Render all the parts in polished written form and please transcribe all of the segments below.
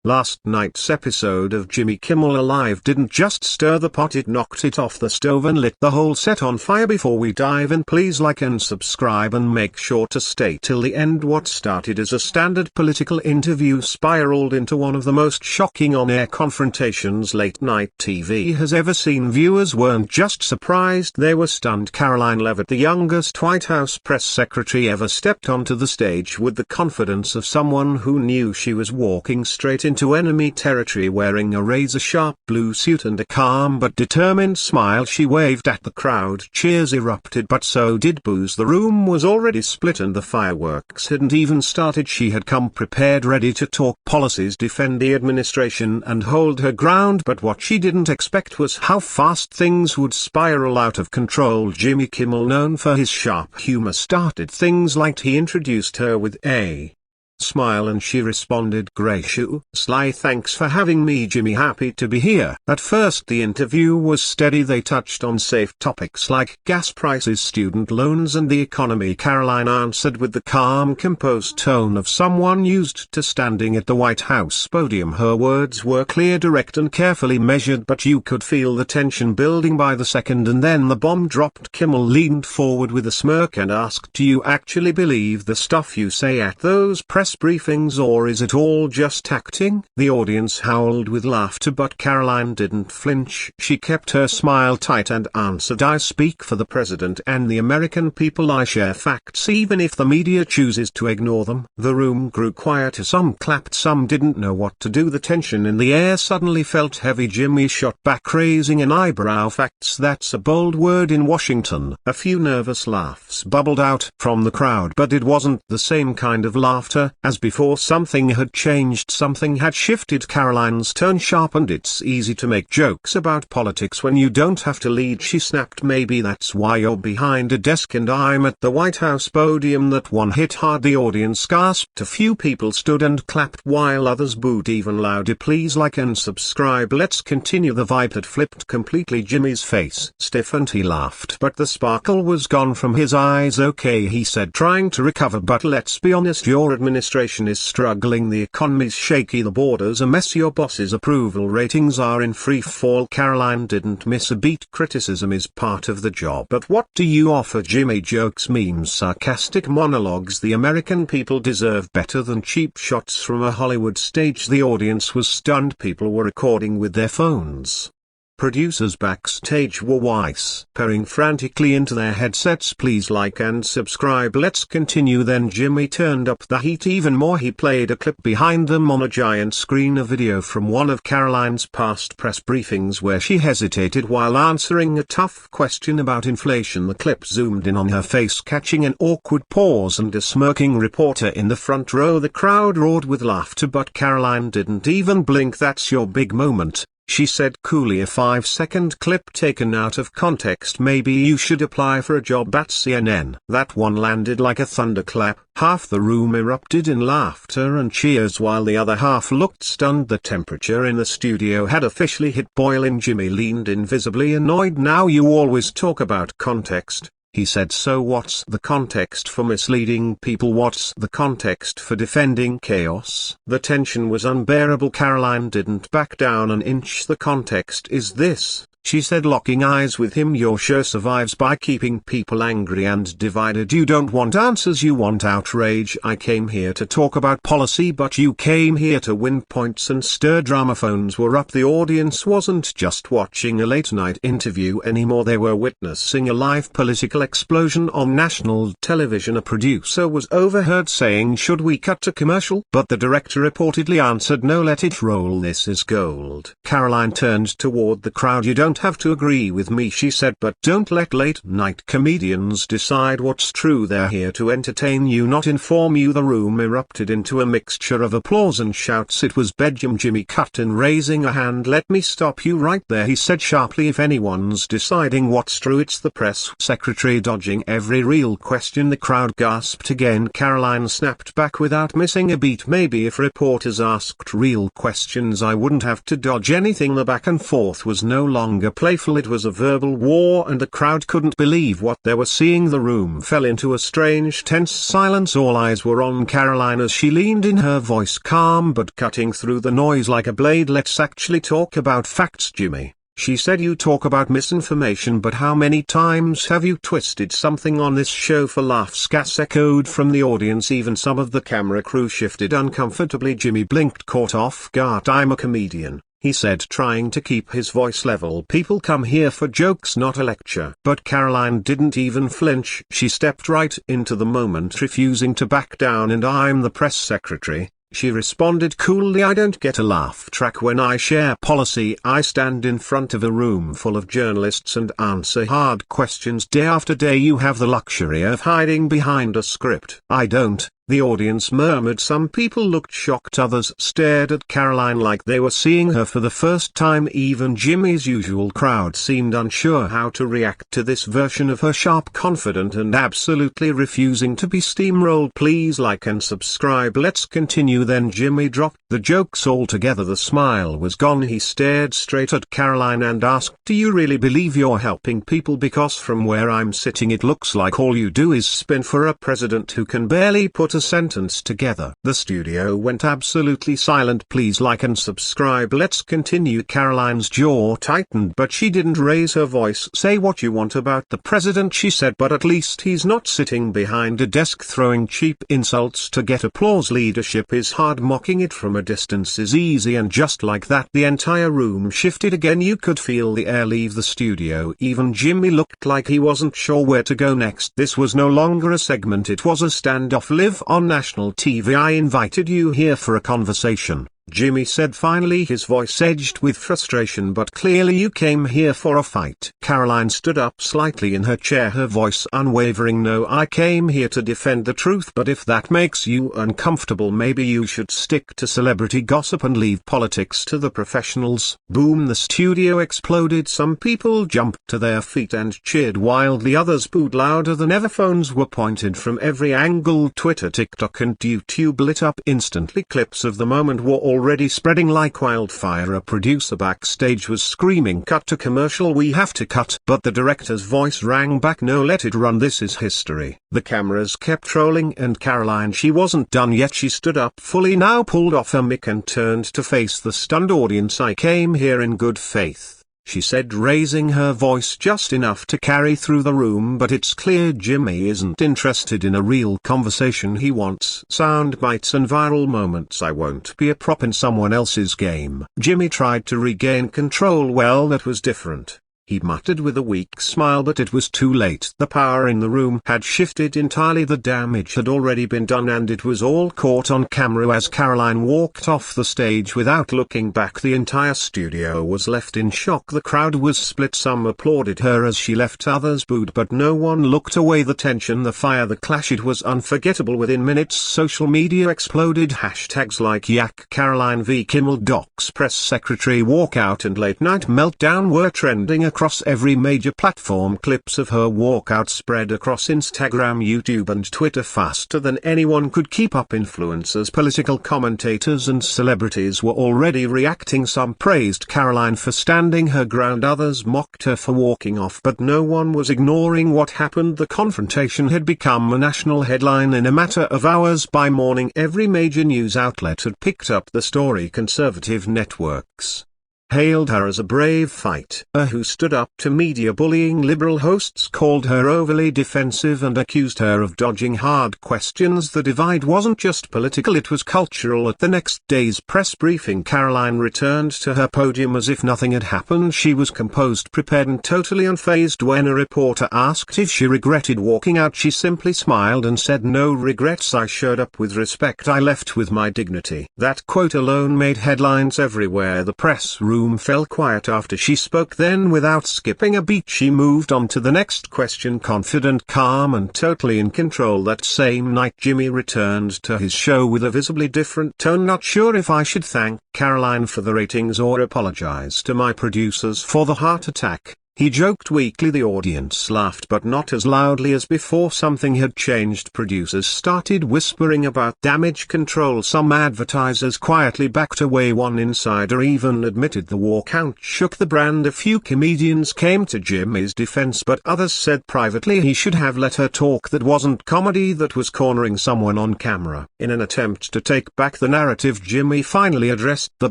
Last night's episode of Jimmy Kimmel Alive didn't just stir the pot, it knocked it off the stove and lit the whole set on fire. Before we dive in, please like and subscribe and make sure to stay till the end. What started as a standard political interview spiraled into one of the most shocking on-air confrontations late-night TV has ever seen. Viewers weren't just surprised, they were stunned. Karoline Leavitt, the youngest White House press secretary ever, stepped onto the stage with the confidence of someone who knew she was walking straight into enemy territory. Wearing a razor-sharp blue suit and a calm but determined smile, she waved at the crowd. Cheers erupted, but so did boos. The room was already split and the fireworks hadn't even started. She had come prepared, ready to talk policies, defend the administration and hold her ground, but what she didn't expect was how fast things would spiral out of control. Jimmy Kimmel, known for his sharp humor, started things light. He introduced her with a smile and she responded, "Graciously, thanks for having me, Jimmy, happy to be here." At first the interview was steady. They touched on safe topics like gas prices, student loans and the economy. Karoline answered with the calm, composed tone of someone used to standing at the White House podium. Her words were clear, direct and carefully measured, but you could feel the tension building by the second. And then the bomb dropped. Kimmel leaned forward with a smirk and asked, "Do you actually believe the stuff you say at those press briefings, or is it all just acting?" The audience howled with laughter, but Karoline didn't flinch. She kept her smile tight and answered, "I speak for the president and the American people. I share facts even if the media chooses to ignore them." The room grew quieter. Some clapped, some didn't know what to do. The tension in the air suddenly felt heavy. Jimmy shot back, raising an eyebrow. "Facts, that's a bold word in Washington." A few nervous laughs bubbled out from the crowd, but it wasn't the same kind of laughter as before. Something had changed, something had shifted. Karoline's tone sharpened. "It's easy to make jokes about politics when you don't have to lead," she snapped. "Maybe that's why you're behind a desk and I'm at the White House podium." That one hit hard. The audience gasped. A few people stood and clapped while others booed even louder. "Please like and subscribe, let's continue." The vibe had flipped completely. Jimmy's face stiffened. He laughed, but the sparkle was gone from his eyes. "Okay," he said, trying to recover, "but let's be honest, your administration is struggling. The economy's shaky, the border's a mess, your boss's approval ratings are in free fall." Karoline didn't miss a beat. "Criticism is part of the job, but what do you offer?" Jimmy jokes, memes, sarcastic monologues. "The American people deserve better than cheap shots from a Hollywood stage." The audience was stunned. People were recording with their phones. Producers backstage were whispering frantically into their headsets, "Please like and subscribe, let's continue." Then Jimmy turned up the heat even more. He played a clip behind them on a giant screen, a video from one of Karoline's past press briefings where she hesitated while answering a tough question about inflation. The clip zoomed in on her face, catching an awkward pause and a smirking reporter in the front row. The crowd roared with laughter, but Karoline didn't even blink. "That's your big moment," she said coolly. "A 5-second clip taken out of context. Maybe you should apply for a job at CNN." That one landed like a thunderclap. Half the room erupted in laughter and cheers while the other half looked stunned. The temperature in the studio had officially hit boiling. Jimmy leaned in, visibly annoyed. "Now you always talk about context," he said. "So what's the context for misleading people? What's the context for defending chaos?" The tension was unbearable. Karoline didn't back down an inch. "The context is this," she said, locking eyes with him. "Your show survives by keeping people angry and divided. You don't want answers, you want outrage. I came here to talk about policy, but you came here to win points and stir drama." Phones were up. The audience wasn't just watching a late-night interview anymore. They were witnessing a live political explosion on national television. A producer was overheard saying, "Should we cut to commercial?" But the director reportedly answered, "No, let it roll. This is gold." Karoline turned toward the crowd. "You don't have to agree with me," she said, "but don't let late-night comedians decide what's true. They're here to entertain you, not inform you." The room erupted into a mixture of applause and shouts. It was bedlam. Jimmy cut in, raising a hand. "Let me stop you right there," he said sharply. "If anyone's deciding what's true, it's the press secretary." Dodging every real question, the crowd gasped again. Karoline snapped back without missing a beat. "Maybe if reporters asked real questions, I wouldn't have to dodge anything." The back and forth was no longer longer playful, it was a verbal war and the crowd couldn't believe what they were seeing. The room fell into a strange tense silence. All eyes were on Karoline as she leaned in, her voice calm but cutting through the noise like a blade. "Let's actually talk about facts, Jimmy," she said. "You talk about misinformation, but how many times have you twisted something on this show for laughs?" Gas echoed from the audience. Even some of the camera crew shifted uncomfortably. Jimmy blinked, caught off guard. "I'm a comedian," he said, trying to keep his voice level. "People come here for jokes, not a lecture." But Karoline didn't even flinch. She stepped right into the moment, refusing to back down. "And I'm the press secretary," she responded coolly. "I don't get a laugh track when I share policy. I stand in front of a room full of journalists and answer hard questions day after day. You have the luxury of hiding behind a script. I don't." The audience murmured. Some people looked shocked, others stared at Karoline like they were seeing her for the first time. Even Jimmy's usual crowd seemed unsure how to react to this version of her, sharp, confident, and absolutely refusing to be steamrolled. "Please like and subscribe. Let's continue." Then Jimmy dropped the jokes altogether. The smile was gone. He stared straight at Karoline and asked, "Do you really believe you're helping people? Because from where I'm sitting it looks like all you do is spin for a president who can barely put a sentence together." The studio went absolutely silent. "Please like and subscribe. Let's continue." Karoline's jaw tightened, but she didn't raise her voice. "Say what you want about the president," she said, "but at least he's not sitting behind a desk throwing cheap insults to get applause. Leadership is hard. Mocking it from a distance is easy." And just like that, the entire room shifted again. You could feel the air leave the studio. Even Jimmy looked like he wasn't sure where to go next. This was no longer a segment, it was a standoff. "Live on national TV. I invited you here for a conversation," Jimmy said finally, his voice edged with frustration, "but clearly you came here for a fight." Karoline stood up slightly in her chair, her voice unwavering. "No, I came here to defend the truth. But if that makes you uncomfortable, maybe you should stick to celebrity gossip and leave politics to the professionals." Boom! The studio exploded. Some people jumped to their feet and cheered wildly. Others booed louder than ever. Phones were pointed from every angle. Twitter, TikTok and YouTube lit up instantly. Clips of the moment were already spreading like wildfire. A producer backstage was screaming, "Cut to commercial, we have to cut." But the director's voice rang back, "No, let it run, this is history." The cameras kept rolling and Karoline, she wasn't done yet. She stood up fully now, pulled off her mic and turned to face the stunned audience. "I came here in good faith," she said, raising her voice just enough to carry through the room. "But it's clear Jimmy isn't interested in a real conversation. He wants sound bites and viral moments. I won't be a prop in someone else's game." Jimmy tried to regain control. "Well, that was different," he muttered with a weak smile, but it was too late. The power in the room had shifted entirely. The damage had already been done, and it was all caught on camera as Karoline walked off the stage without looking back. The entire studio was left in shock. The crowd was split. Some applauded her as she left, others booed, but no one looked away. The tension, the fire, the clash, it was unforgettable. Within minutes social media exploded. Hashtags like Yak Karoline v Kimmel, Docs Press Secretary Walkout, and Late Night Meltdown were trending across every major platform. Clips of her walkout spread across Instagram, YouTube and Twitter faster than anyone could keep up. Influencers, political commentators and celebrities were already reacting. Some praised Karoline for standing her ground, others mocked her for walking off, but no one was ignoring what happened. The confrontation had become a national headline in a matter of hours. By morning every major news outlet had picked up the story. Conservative networks hailed her as a brave fight. Who stood up to media bullying. Liberal hosts called her overly defensive and accused her of dodging hard questions. The divide wasn't just political, it was cultural. At the next day's press briefing, Karoline returned to her podium as if nothing had happened. She was composed, prepared and totally unfazed. When a reporter asked if she regretted walking out, she simply smiled and said, "No regrets. I showed up with respect. I left with my dignity." That quote alone made headlines everywhere. The press room fell quiet after she spoke. Then, without skipping a beat, she moved on to the next question, confident, calm and totally in control. That same night Jimmy returned to his show with a visibly different tone. "Not sure if I should thank Karoline for the ratings or apologize to my producers for the heart attack," He joked weakly. The audience laughed, but not as loudly as before. Something had changed. Producers started whispering about damage control. Some advertisers quietly backed away. One insider even admitted the walkout shook the brand. A few comedians came to Jimmy's defense, but others said privately he should have let her talk. That wasn't comedy, that was cornering someone on camera. In an attempt to take back the narrative, Jimmy finally addressed the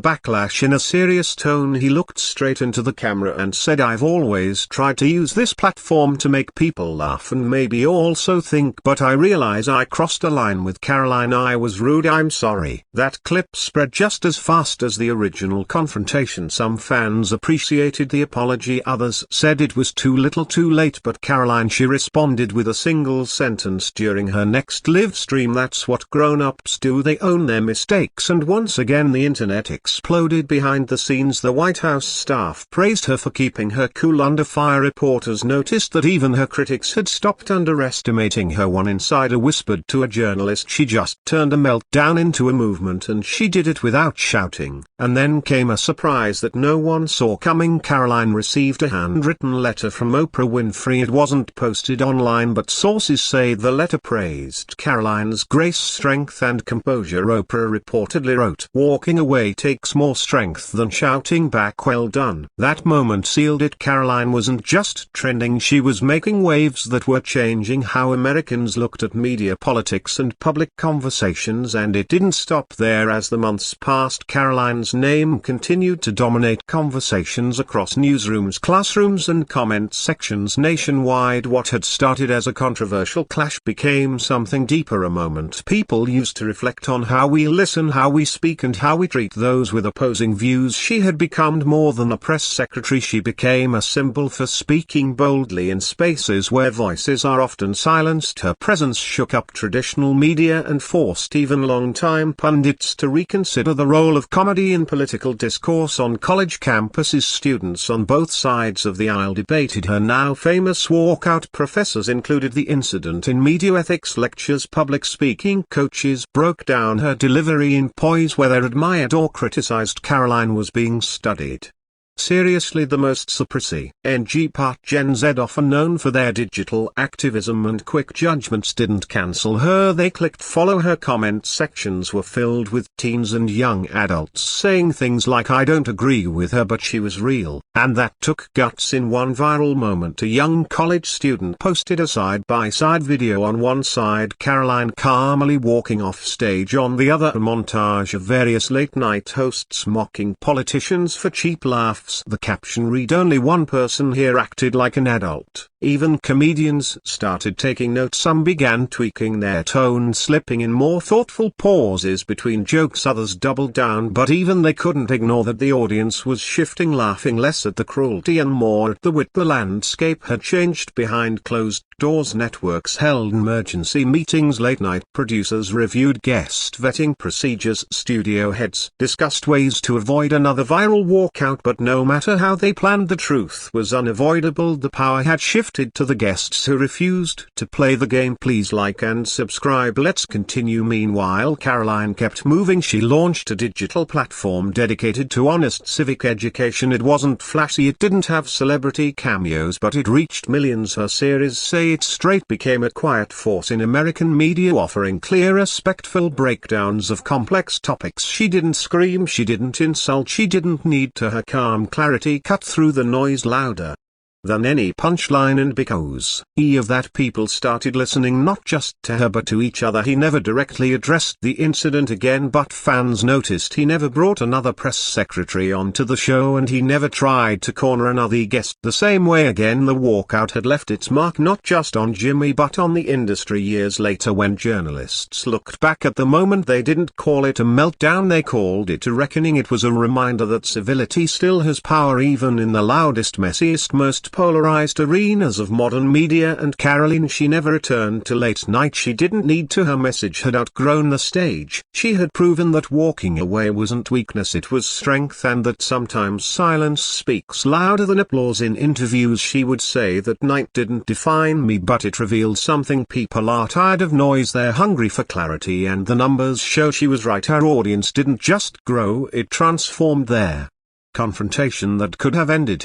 backlash in a serious tone. He looked straight into the camera and said, "I've always tried to use this platform to make people laugh and maybe also think, but I realize I crossed a line with Karoline. I was rude. I'm sorry." That clip spread just as fast as the original confrontation. Some fans appreciated the apology, others said it was too little too late, but Karoline, she responded with a single sentence during her next live stream: "That's what grown-ups do, they own their mistakes." And once again the internet exploded. Behind the scenes, the White House staff praised her for keeping her cool under fire. Reporters noticed that even her critics had stopped underestimating her. One insider whispered to a journalist she just turned a meltdown into a movement, and she did it without shouting. And then came a surprise that no one saw coming. Karoline received a handwritten letter from Oprah Winfrey. It wasn't posted online, but sources say the letter praised Karoline's grace, strength and composure. Oprah reportedly wrote, "Walking away takes more strength than shouting back, well done." That moment sealed it. Karoline wasn't just trending, she was making waves that were changing how Americans looked at media, politics and public conversations. And it didn't stop there. As the months passed, Karoline's name continued to dominate conversations across newsrooms, classrooms and comment sections nationwide. What had started as a controversial clash became something deeper, a moment people used to reflect on how we listen, how we speak and how we treat those with opposing views. She had become more than a press secretary. She became a symbol for speaking boldly in spaces where voices are often silenced. Her presence shook up traditional media and forced even longtime pundits to reconsider the role of comedy in political discourse on college campuses. Students on both sides of the aisle debated her now famous walkout. Professors included the incident in media ethics lectures. Public speaking coaches broke down her delivery in poise. Whether admired or criticized, Karoline was being studied seriously. The most suppressy NG part Gen Z, often known for their digital activism and quick judgments, didn't cancel her. They clicked follow. Her comment sections were filled with teens and young adults saying things like, "I don't agree with her, but she was real." And that took guts. In one viral moment, a young college student posted a side-by-side video. On one side, Karoline calmly walking off stage, on the other a montage of various late-night hosts mocking politicians for cheap laughs. The caption read, "Only one person here acted like an adult." Even comedians started taking note. Some began tweaking their tone, slipping in more thoughtful pauses between jokes. Others doubled down, but even they couldn't ignore that the audience was shifting, laughing less at the cruelty and more at the wit. The landscape had changed behind closed doors. Networks held emergency meetings. Late night producers reviewed guest vetting procedures. Studio heads discussed ways to avoid another viral walkout. But no matter how they planned, the truth was unavoidable. The power had shifted to the guests who refused to play the game. Please like and subscribe. Let's continue. Meanwhile, Karoline kept moving. She launched a digital platform dedicated to honest civic education. It wasn't flashy, it didn't have celebrity cameos, but it reached millions. Her series Say It Straight became a quiet force in American media, offering clear, respectful breakdowns of complex topics. She didn't scream, she didn't insult, she didn't need to. Her calm clarity cut through the noise louder than any punchline, and because of that, people started listening not just to her but to each other. He never directly addressed the incident again, but fans noticed he never brought another press secretary onto the show, and he never tried to corner another guest the same way again. The walkout had left its mark not just on Jimmy but on the industry. Years later, when journalists looked back at the moment, they didn't call it a meltdown, they called it a reckoning. It was a reminder that civility still has power, even in the loudest, messiest, most polarized arenas of modern media. And Karoline, she never returned to late night. She didn't need to. Her message had outgrown the stage. She had proven that walking away wasn't weakness, it was strength, and that sometimes silence speaks louder than applause. In interviews she would say that night didn't define me, but it revealed something. People are tired of noise, they're hungry for clarity, and the numbers show she was right. Her audience didn't just grow, it transformed. There confrontation that could have ended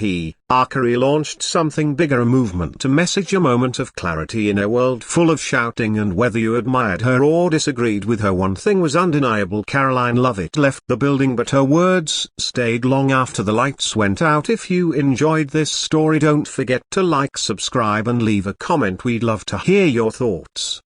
Archery launched something bigger, a movement, a message, a moment of clarity in a world full of shouting. And whether you admired her or disagreed with her, one thing was undeniable: Karoline Leavitt left the building, but her words stayed long after the lights went out. If you enjoyed this story, don't forget to like, subscribe and leave a comment. We'd love to hear your thoughts.